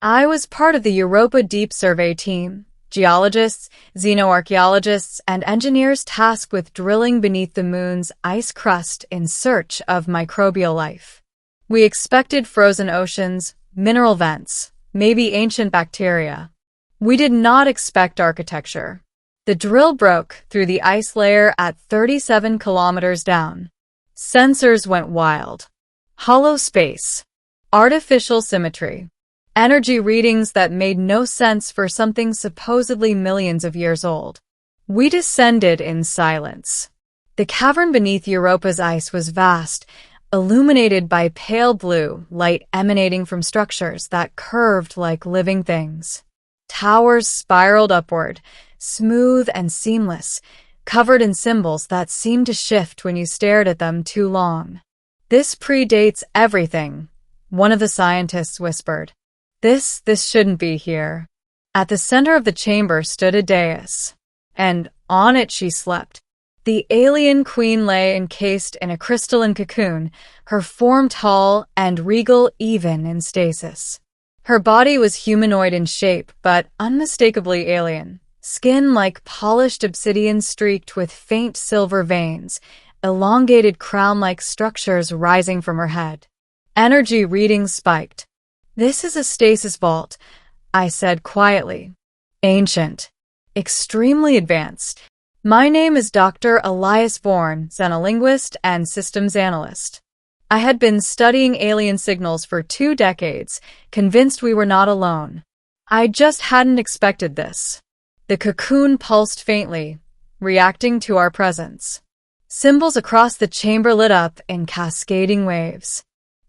I was part of the Europa Deep Survey team, geologists, xenoarchaeologists, and engineers tasked with drilling beneath the moon's ice crust in search of microbial life. We expected frozen oceans, mineral vents, maybe ancient bacteria. We did not expect architecture. The drill broke through the ice layer at 37 kilometers down. Sensors went wild. Hollow space. Artificial symmetry. Energy readings that made no sense for something supposedly millions of years old. We descended in silence. The cavern beneath Europa's ice was vast, illuminated by pale blue light emanating from structures that curved like living things. Towers spiraled upward, smooth and seamless, covered in symbols that seemed to shift when you stared at them too long. "This predates everything," one of the scientists whispered. This shouldn't be here." At the center of the chamber stood a dais, and on it she slept. The alien queen lay encased in a crystalline cocoon, her form tall and regal even in stasis. Her body was humanoid in shape, but unmistakably alien. Skin like polished obsidian streaked with faint silver veins, elongated crown-like structures rising from her head. Energy readings spiked. "This is a stasis vault," I said quietly. "Ancient. Extremely advanced. My name is Dr. Elias Vorn, xenolinguist and systems analyst. I had been studying alien signals for 2 decades, convinced we were not alone. I just hadn't expected this." The cocoon pulsed faintly, reacting to our presence. Symbols across the chamber lit up in cascading waves.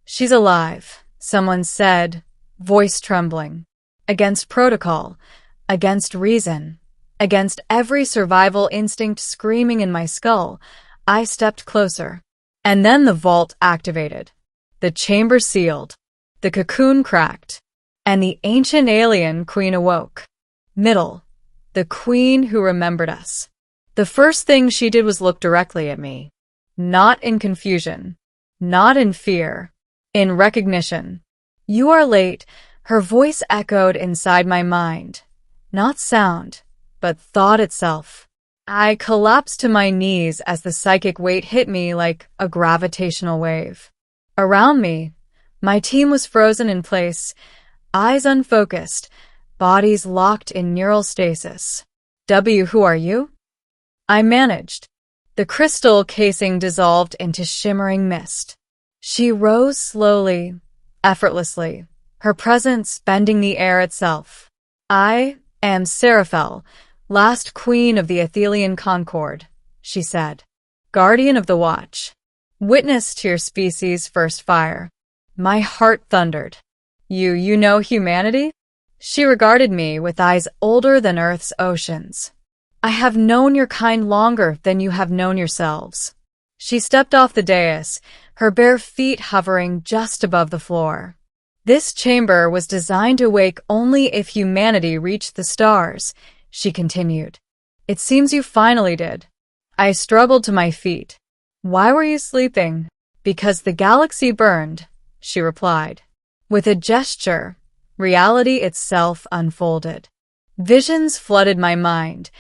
"She's alive," someone said, voice trembling. "Against protocol, against reason, against every survival instinct screaming in my skull," I stepped closer. And then the vault activated. The chamber sealed. The cocoon cracked. And the ancient alien queen awoke. Middle. The queen who remembered us. The first thing she did was look directly at me. Not in confusion. Not in fear. In recognition. "You are late," her voice echoed inside my mind. Not sound, but thought itself. I collapsed to my knees as the psychic weight hit me like a gravitational wave. Around me, my team was frozen in place, eyes unfocused, bodies locked in neural stasis. "Who are you?" I managed. The crystal casing dissolved into shimmering mist. She rose slowly, effortlessly, her presence bending the air itself. "I am Seraphel, last queen of the Athelian Concord," she said. "Guardian of the Watch. Witness to your species' first fire." My heart thundered. You know humanity?" She regarded me with eyes older than Earth's oceans. "I have known your kind longer than you have known yourselves." She stepped off the dais, her bare feet hovering just above the floor. "This chamber was designed to wake only if humanity reached the stars," she continued. "It seems you finally did." I struggled to my feet. "Why were you sleeping?" "Because the galaxy burned," she replied. With a gesture, reality itself unfolded. Visions flooded my mind.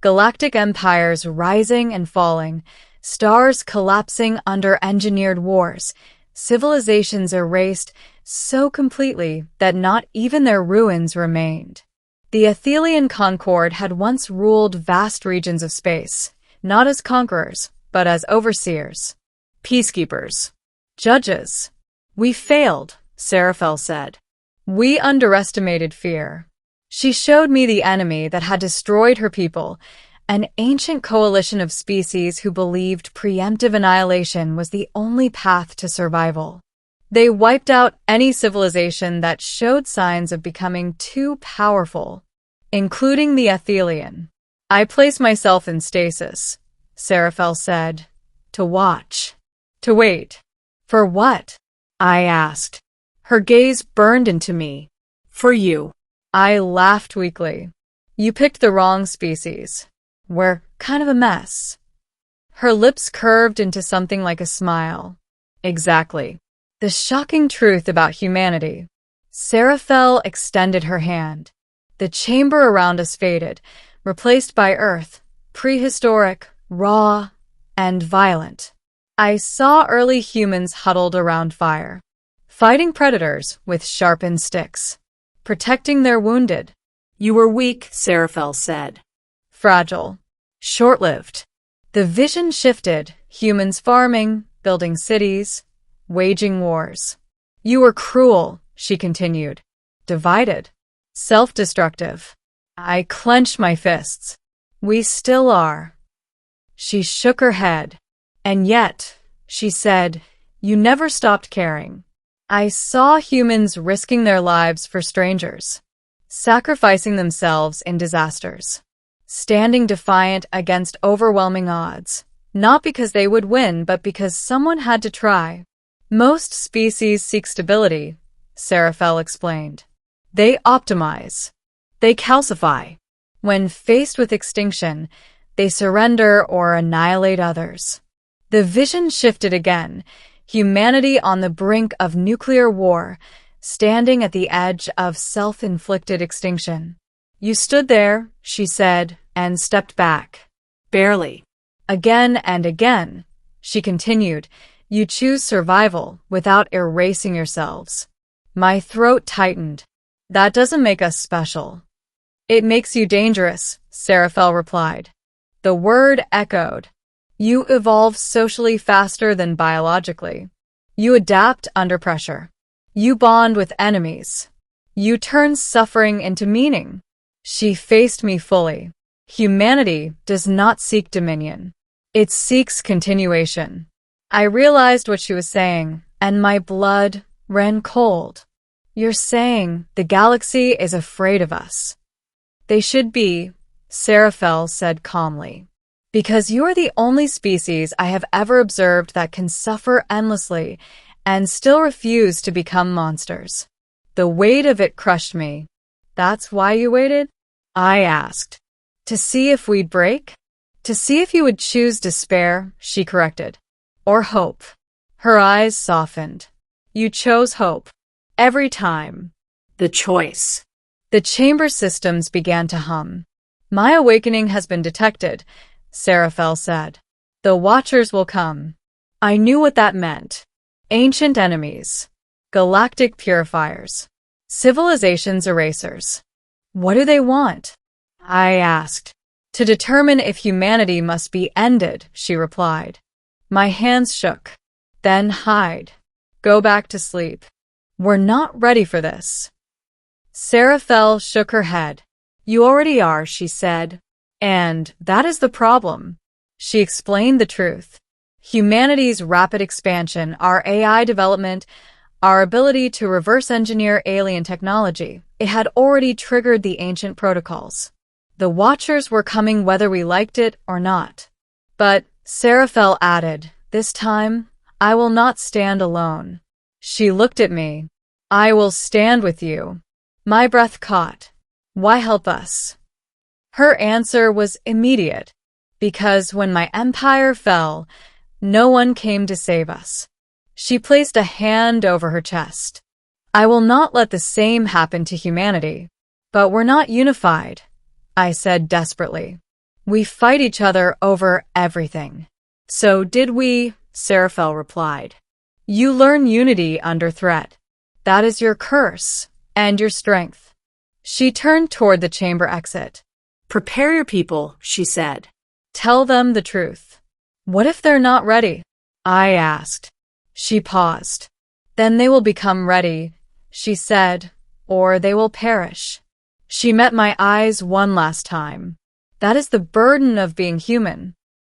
Galactic empires rising and falling, stars collapsing under engineered wars, civilizations erased so completely that not even their ruins remained. The Athelian Concord had once ruled vast regions of space, not as conquerors, but as overseers, peacekeepers, judges. "We failed," Seraphel said. "We underestimated fear." She showed me the enemy that had destroyed her people, an ancient coalition of species who believed preemptive annihilation was the only path to survival. They wiped out any civilization that showed signs of becoming too powerful, including the Athelian. "I place myself in stasis," Seraphel said, "to watch, to wait." "For what?" I asked. Her gaze burned into me. "For you." I laughed weakly. "You picked the wrong species. We're kind of a mess." Her lips curved into something like a smile. "Exactly. The shocking truth about humanity," Seraphel extended her hand. The chamber around us faded, replaced by earth, prehistoric, raw, and violent. I saw early humans huddled around fire, fighting predators with sharpened sticks, protecting their wounded. You were weak, Seraphel said. Fragile. Short-lived. The vision shifted, humans farming, building cities, waging wars. You were cruel, she continued. Divided. Self-destructive. I clenched my fists. We still are. She shook her head. And yet, she said, you never stopped caring. I saw humans risking their lives for strangers, sacrificing themselves in disasters, standing defiant against overwhelming odds, not because they would win, but because someone had to try. Most species seek stability, Seraphel explained. They optimize. They calcify. When faced with extinction, they surrender or annihilate others. The vision shifted again, humanity on the brink of nuclear war, standing at the edge of self-inflicted extinction. You stood there, she said, and stepped back. Barely. Again and again, she continued, you choose survival without erasing yourselves. My throat tightened. That doesn't make us special. It makes you dangerous, Seraphel replied. The word echoed. You evolve socially faster than biologically. You adapt under pressure. You bond with enemies. You turn suffering into meaning. She faced me fully. Humanity does not seek dominion. It seeks continuation. I realized what she was saying, and my blood ran cold. You're saying the galaxy is afraid of us. They should be, Seraphel said calmly. Because you're the only species I have ever observed that can suffer endlessly and still refuse to become monsters. The weight of it crushed me. That's why you waited? I asked. To see if we'd break? To see if you would choose despair, she corrected. Or hope. Her eyes softened. You chose hope. Every time. The choice. The chamber systems began to hum. My awakening has been detected, Seraphel said. The Watchers will come. I knew what that meant. Ancient enemies. Galactic purifiers. Civilization's erasers. What do they want? I asked. To determine if humanity must be ended, she replied. My hands shook. Then hide. Go back to sleep. We're not ready for this. Seraphel shook her head. You already are, she said. And that is the problem. She explained the truth. Humanity's rapid expansion, our AI development, our ability to reverse engineer alien technology, it had already triggered the ancient protocols. The Watchers were coming whether we liked it or not. But, Seraphel added, this time, I will not stand alone. She looked at me. I will stand with you. My breath caught. Why help us? Her answer was immediate. Because when my empire fell, no one came to save us. She placed a hand over her chest. I will not let the same happen to humanity. But we're not unified, I said desperately. We fight each other over everything. So did we, Seraphel replied. You learn unity under threat. That is your curse and your strength. She turned toward the chamber exit. Prepare your people, she said. Tell them the truth. What if they're not ready? I asked. She paused. Then they will become ready, she said, or they will perish. She met my eyes one last time. That is the burden of being human.